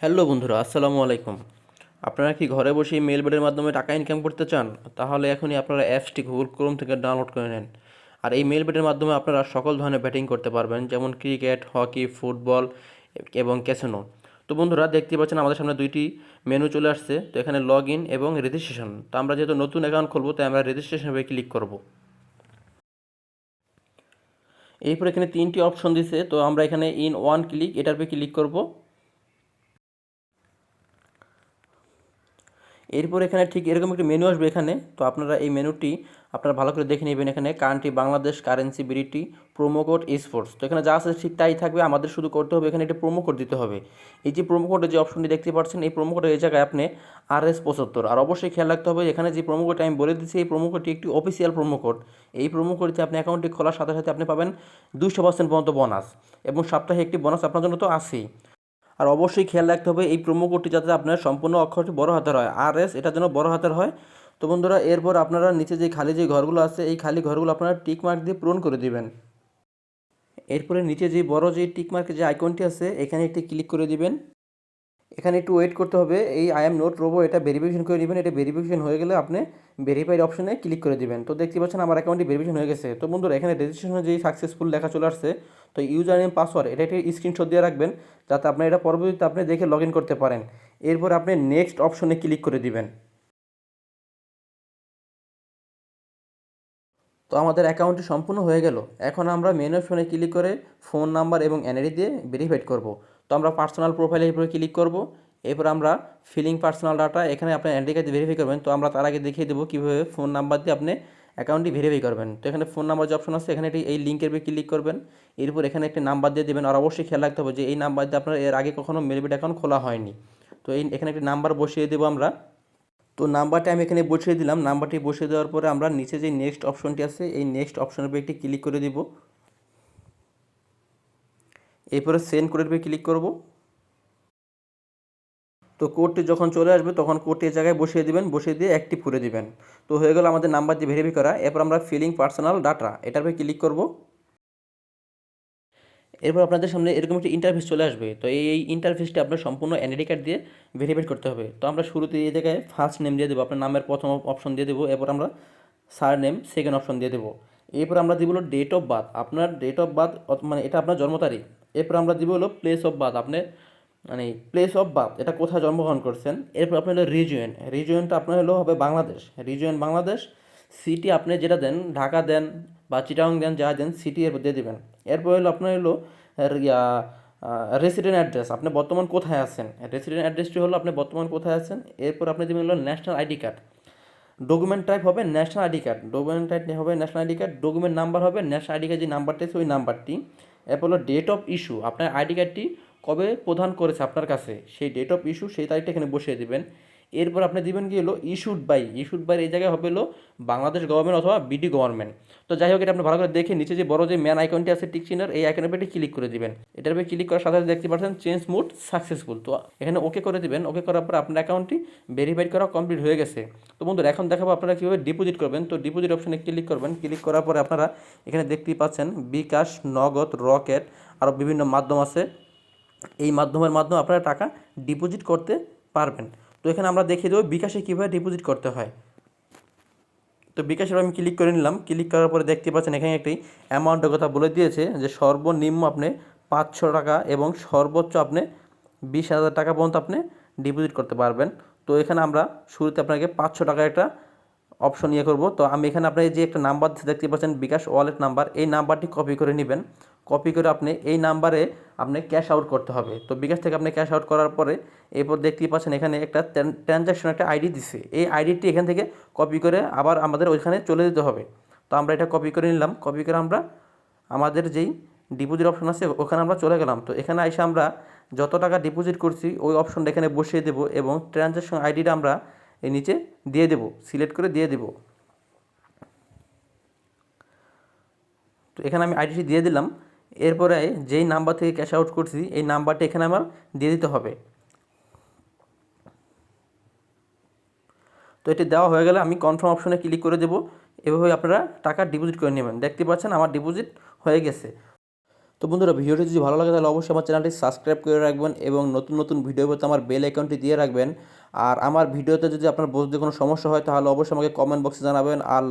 Hello বন্ধুরা, আসসালামু আলাইকুম। আপনারা কি ঘরে বসেই মেল বেডের মাধ্যমে টাকা ইনকাম করতে চান? তাহলে এখনই আপনারা অ্যাপসটি গুগল ক্রোম থেকে ডাউনলোড করে নেন। আর এই মেল বেডের মাধ্যমে আপনারা সকল ধরনের ব্যাটিং করতে পারবেন, যেমন ক্রিকেট, হকি, ফুটবল এবং ক্যাসিনো। তো বন্ধুরা, দেখতে পাচ্ছেন আমাদের সামনে দুইটি মেনু চলে আসছে। তো এখানে লগ ইন এবং রেজিস্ট্রেশন। তো আমরা যেহেতু নতুন অ্যাকাউন্ট খুলবো, তাই আমরা রেজিস্ট্রেশনে ক্লিক করব। এরপর এখানে তিনটি অপশন দিছে, তো আমরা এখানে ইন ওয়ান ক্লিক এটার উপরে ক্লিক করব। এরপর এখানে ঠিক এরকম একটি মেনু আসবে এখানে। তো আপনারা এই মেনুটি আপনারা ভালো করে দেখে নেবেন। এখানে country Bangladesh, currency BDT, promo code sports. তো এখানে যা আছে ঠিক তাই থাকবে, আমাদের শুধু করতে হবে এখানে একটি প্রোমো কোড দিতে হবে। এই যে প্রোমো কোডের যে অপশনটি দেখতে পাচ্ছেন, এই প্রোমো কোডের এই জায়গায় আপনি RS75। আর অবশ্যই খেয়াল রাখতে হবে, এখানে যে প্রোমো কোডটি আমি বলে দিচ্ছি, এই প্রোমো কোডটি একটি অফিসিয়াল প্রোমো কোড। এই প্রোমো কোডটি আপনি অ্যাকাউন্টটি খোলার সাথে সাথে আপনি পাবেন 200% পর্যন্ত বোনাস, এবং সপ্তাহে একটি বোনাস আপনার জন্য তো আছেই। আর অবশ্যই খেয়াল রাখতে হবে এই প্রোমো কোডটি যাতে আপনার সম্পূর্ণ অক্ষরটি বড় হাতের হয়, এটা যেন বড় হাতের হয়। তো বন্ধুরা, এরপর আপনারা নিচে যে খালি যে ঘরগুলো আছে, এই খালি ঘরগুলো আপনারা টিক মার্ক দিয়ে পূরণ করে দিবেন। এরপরে নিচে যে বড় যে টিক মার্কের যে আইকনটি আছে, এখানে একটি ক্লিক করে দিবেন। এখানে একটু ওয়েট করতে হবে, এই আই এম নোট রোবো এটা ভেরিফিকেশন করে নেবেন। এটা ভেরিফিকেশন হয়ে গেলে আপনি ভেরিফাইড অপশনে ক্লিক করে দিবেন। তো দেখতে পাচ্ছেন আমার অ্যাকাউন্টটি ভেরিফিকেশন হয়ে গেছে। তো বন্ধুরা, এখানে রেজিস্ট্রেশনে যেই সাকসেসফুল লেখা চলে আসছে, তো ইউজার নেম পাসওয়ার্ড এটা একটি স্ক্রিনশট দিয়ে রাখবেন, যাতে আপনি এটা পরবর্তীতে আপনি দেখে লগ ইন করতে পারেন। এরপর আপনি নেক্সট অপশনে ক্লিক করে দিবেন। তো আমাদের অ্যাকাউন্টটি সম্পূর্ণ হয়ে গেল। এখন আমরা মেন অপশনে ক্লিক করে ফোন নাম্বার এবং এনআইডি দিয়ে ভেরিফাইড করব। তো আমরা পার্সোনাল প্রোফাইলের উপরে ক্লিক করব। এরপর আমরা ফিলিং পার্সোনাল ডাটা, এখানে আপনার এনআইডি কার্ড ভেরিফাই করবেন। তো আমরা তার আগে দেখিয়ে দেবো কীভাবে ফোন নাম্বার দিয়ে আপনি অ্যাকাউন্টটি ভেরিফাই করবেন। তো এখানে ফোন নাম্বার যে অপশন আছে, এখানে এই লিঙ্কের উপরে ক্লিক করবেন। এরপর এখানে একটি নাম্বার দিয়ে দেবেন। আর অবশ্যই খেয়াল রাখতে হবে যে এই নাম্বার দিয়ে আপনার এর আগে কখনো মেলবেট অ্যাকাউন্ট খোলা হয়নি। তো এখানে একটি নাম্বার বসিয়ে দেবো আমরা। তো নাম্বারটা আমি এখানে বসিয়ে দিলাম। নাম্বারটি বসিয়ে দেওয়ার পরে আমরা নিচে যে নেক্সট অপশনটি আছে, এই নেক্সট অপশনের উপরে একটি ক্লিক করে দিব। এরপরে সেন্ড কোডের উপরে ক্লিক করব। তো কোডটি যখন চলে আসবে, তখন কোডটি এই জায়গায় বসিয়ে দিবেন, বসিয়ে দিয়ে অ্যাক্টিভ করে দিবেন। তো হয়ে গেল আমাদের নাম্বার দিয়ে ভেরিফাই করা। এরপর আমরা ফিলিং পার্সোনাল ডাটা এটার উপরে ক্লিক করব। এরপর আপনাদের সামনে এরকম একটি ইন্টারফেস চলে আসবে। তো এই ইন্টারফেসটি আপনার সম্পূর্ণ এনআইডি কার্ড দিয়ে ভেরিফাই করতে হবে। তো আমরা শুরুতে এই জায়গায় ফার্স্ট নেম দিয়ে দেবো, আপনার নামের প্রথম অপশন দিয়ে দেবো। এরপর আমরা সার নেম সেকেন্ড অপশন দিয়ে দেবো। এরপর আমরা দিব হলো ডেট অফ বার্থ, আপনার ডেট অফ বার্থ মানে এটা আপনার জন্ম তারিখ। এরপর আমরা দিব হলো প্লেস অফ বার্থ, আপনি মানে প্লেস অফ বার্থ এটা কোথায় জন্মগ্রহণ করছেন। এরপর আপনার হলো রিজিয়নটা আপনার হলো হবে বাংলাদেশ, রিজিয়ন বাংলাদেশ। সিটি আপনি যেটা দেন, ঢাকা দেন বা চিটাগং দেন, যা দেন সিটি এরপর দিয়ে দেবেন। এরপর হলো আপনার হলো রেসিডেন্ট অ্যাড্রেস, আপনি বর্তমান কোথায় আছেন, রেসিডেন্ট অ্যাড্রেসটি হলো আপনি বর্তমান কোথায় আছেন। এরপর আপনি দেবেন হলো national ID card, document type হবে national ID card, document type হবে national ID card, document number হবে ন্যাশনাল আইডি কার্ড যে নাম্বারটি আছে ওই নাম্বারটি। এরপর হলো ডেট অফ ইস্যু, আপনার আইডি কার্ডটি কবে প্রদান করেছে আপনার কাছে, সেই ডেট অফ ইস্যু সেই তারিখটা এখানে বসিয়ে দেবেন। এরপর আপনি দিবেন কি হলো ইস্যুড বাই এই জায়গায় হবে হলো বাংলাদেশ গভর্নমেন্ট অথবা বিডি গভর্নমেন্ট। তো যাই হোক, এটা আপনি ভালো করে দেখে নিচে যে বড় যে ম্যান আইকনটি আছে টিক চিহ্নের, এই আইকনের উপরে ক্লিক করে দিবেন। এটার উপরে ক্লিক করার সাথে সাথে দেখতে পাচ্ছেন চেঞ্জ মুড সাকসেসফুল। তো এখানে ওকে করে দিবেন। ওকে করার পর আপনার অ্যাকাউন্টটি ভেরিফাইড করা কমপ্লিট হয়ে গেছে। তো বন্ধুরা, এখন দেখাবো আপনারা কীভাবে ডিপোজিট করবেন। তো ডিপোজিট অপশনে ক্লিক করবেন। ক্লিক করার পরে আপনারা এখানে দেখতেই পাচ্ছেন বিকাশ, নগদ, রকেট আরও বিভিন্ন মাধ্যম আছে। এই মাধ্যমে আপনারা টাকা ডিপোজিট করতে পারবেন। তো এখানে আমরা দেখিয়ে দেবো বিকাশে কীভাবে ডিপোজিট করতে হয়। তো বিকাশের আমি ক্লিক করে নিলাম। ক্লিক করার পরে দেখতে পাচ্ছেন এখানে একটি অ্যামাউন্টের কথা বলে দিয়েছে, যে সর্বনিম্ন আপনি 500 টাকা এবং সর্বোচ্চ আপনি 20,000 টাকা পর্যন্ত আপনি ডিপোজিট করতে পারবেন। তো এখানে আমরা শুরুতে আপনাকে 500 টাকা একটা অপশন করব। তো আমি এখানে আপনার যে একটা নাম্বার দেখতে পাচ্ছেন বিকাশ ওয়ালেট নাম্বার, এই নাম্বারটি কপি করে নেবেন। কপি করে আপনি এই নাম্বারে আপনি ক্যাশ আউট করতে হবে। তো বিকাশ থেকে আপনি ক্যাশ আউট করার পরে এরপর দেখতেই পাচ্ছেন এখানে একটা ট্রানজ্যাকশন একটা আইডি দিচ্ছে, এই আইডিটি এখান থেকে কপি করে আবার আমাদের ওইখানে চলে যেতে হবে। তো আমরা এটা কপি করে নিলাম। কপি করে আমরা আমাদের যেই ডিপোজিট অপশন আছে ওখানে আমরা চলে গেলাম। তো এখানে এসে আমরা যত টাকা ডিপোজিট করছি ওই অপশনটা এখানে বসিয়ে দেবো, এবং ট্রানজ্যাকশন আইডিটা আমরা এই নিচে দিয়ে দেবো, সিলেক্ট করে দিয়ে দেবো। তো এখানে আমি আইডিটি দিয়ে দিলাম। এরপরে যেই নাম্বার থেকে ক্যাশ আউট করছি এই নাম্বারটা এখানে আমার দিয়ে দিতে হবে। তো এটি দেওয়া হয়ে গেলে আমি কনফার্ম অপশনে ক্লিক করে দেবো। এভাবে আপনারা টাকা ডিপোজিট করে নেবেন। দেখতে পাচ্ছেন আমার ডিপোজিট হয়ে গেছে। তো বন্ধুরা, ভিডিওটি যদি ভালো লাগে তাহলে অবশ্যই আমার চ্যানেলটি সাবস্ক্রাইব করে রাখবেন এবং নতুন নতুন ভিডিও পেতে আমার বেল আইকনটি দিয়ে রাখবেন। আর আমার ভিডিওতে যদি আপনার বুঝতে কোনো সমস্যা হয় তাহলে অবশ্যই আমাকে কমেন্ট বক্সে জানাবেন। আর